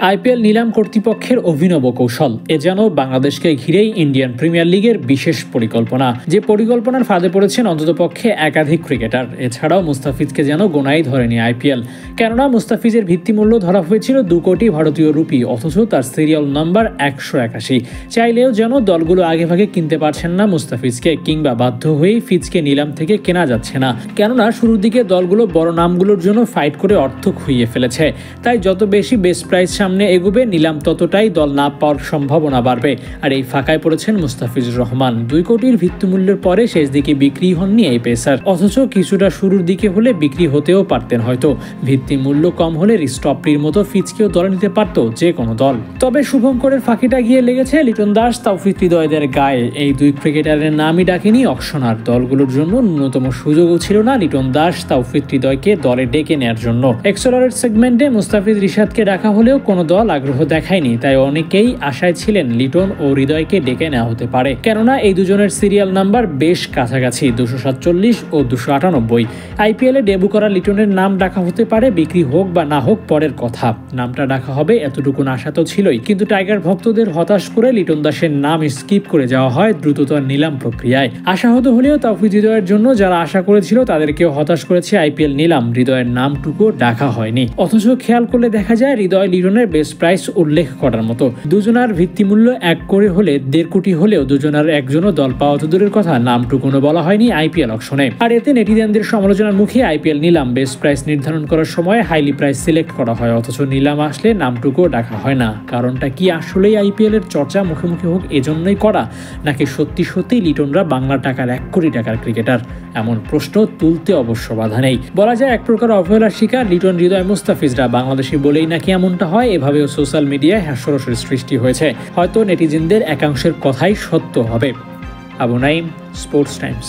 IPL নিলাম কর্তৃপক্ষের অভিনব কৌশল। এ যেন বাংলাদেশকে ঘিরেই ইন্ডিয়ান প্রিমিয়ার লিগের বিশেষ পরিকল্পনা, যে পরিকল্পনার ফাঁদে পড়েছেন অন্ততপক্ষে একাধিক ক্রিকেটার। এছাড়াও মুস্তাফিজকে যেন গোনাই ধরেনি আইপিএল। কেননা মুস্তাফিজের ভিত্তিমূল্য ধরা হয়েছিল 2 কোটি ভারতীয় রুপি, অথচ তার সিরিয়াল নাম্বার 181। চাইলেও যেন দলগুলো আগেভাগে কিনতে পারছেন না মুস্তাফিজকে, কিংবা বাধ্য হয়েই ফিজকে নিলাম থেকে কেনা যাচ্ছে না। কেননা শুরুর দিকে দলগুলো বড় নামগুলোর জন্য ফাইট করে অর্থ খুইয়ে ফেলেছে। তাই যত বেশি বেস্ট প্রাইস সামনে এগোবে, নিলাম ততটাই দল না পাওয়ার সম্ভাবনা বাড়বে। আর এই ফাঁকায় পড়েছেন মুস্তাফিজুর রহমান। 2 কোটির ভিত্তিমূল্যের পরে শেষ দিকে বিক্রি হননি এই পেসার, অথচ কিছুটা শুরুর দিকে হলে বিক্রি হতেও পারতেন হয়তো। ভিত্তিমূল্য কম হলে রিস্টপটির মতো ফিজকেও দলে নিতে পারত যে কোনো দল। তবে শুভঙ্করের ফাঁকিটা গিয়ে লেগেছে লিটন দাস, তাওফিক হৃদয়দের গায়ে। এই 2 ক্রিকেটারের নামই ডাকেনি অকশনার। দলগুলোর জন্য ন্যূনতম সুযোগও ছিল না লিটন দাস, তাওফিক হৃদয়কে দলে ডেকে নেওয়ার জন্য। এক্সেলারেট সেগমেন্টে মুস্তাফিজ রিশাদকে ডাকা হলেও কোনো দল আগ্রহ দেখায়নি। তাই অনেকেই আশায় ছিলেন লিটন ও হৃদয়কে ডেকে নেওয়া হতে পারে, কেননা এই দুজনের সিরিয়াল নাম্বার বেশ কাছাকাছি, 247 ও 298। আইপিএলে ডেবু করা লিটনের নাম ডাকা হতে পারে, বিক্রি হোক বা না হোক পরের কথা। নামটা ডাকা হবে এতটুকুন আশা তো ছিলই, কিন্তু টাইগার ভক্তদের হতাশ করে লিটন দাসের নাম স্কিপ করে যাওয়া হয় দ্রুততর নিলাম প্রক্রিয়ায়। আশাহত হলেও তাওফিক হৃদয়ের জন্য যারা আশা করেছিল তাদেরকেও হতাশ করেছে আইপিএল নিলাম। হৃদয়ের নামটুকু ডাকা হয়নি, অথচ খেয়াল করলে দেখা যায় হৃদয় লিটনের বেস্ট প্রাইস উল্লেখ করার মতো। দুজনার ভিত্তিমূল্য 1 করে হলে 1.5 কোটি হলেও দুজনার একজনও দল পাওয়া তো দূরের কথা, নামটুকুনো বলা হয়নি আইপিএল অকশনে। আর এতে নেটিজেনদের সমালোচনার মুখে আইপিএল নিলাম বেস্ট প্রাইস নির্ধারণ করার সময় হাইলি প্রাইস সিলেক্ট করা হয়, অথচ নিলাম আসলে নামটুকুও ডাকা হয় না। কারণটা কি আসলেই আইপিএল এর চর্চা মুখোমুখি হোক এজন্যই করা, নাকি সত্যি সত্যি লিটনরা বাংলা টাকার 1 কোটি টাকার ক্রিকেটার? এমন প্রশ্ন তুলতে অবশ্য বাধা নেই। বলা যায় এক প্রকার অবহেলার শিকার লিটন, হৃদয়, মুস্তাফিজরা। বাংলাদেশি বলেই নাকি এমনটা হয়, এভাবেও সোশ্যাল মিডিয়ায় হাস্যরসের সৃষ্টি হয়েছে। হয়তো নেটিজেনদের একাংশের কথাই সত্য হবে। Abu Naim, sports Times.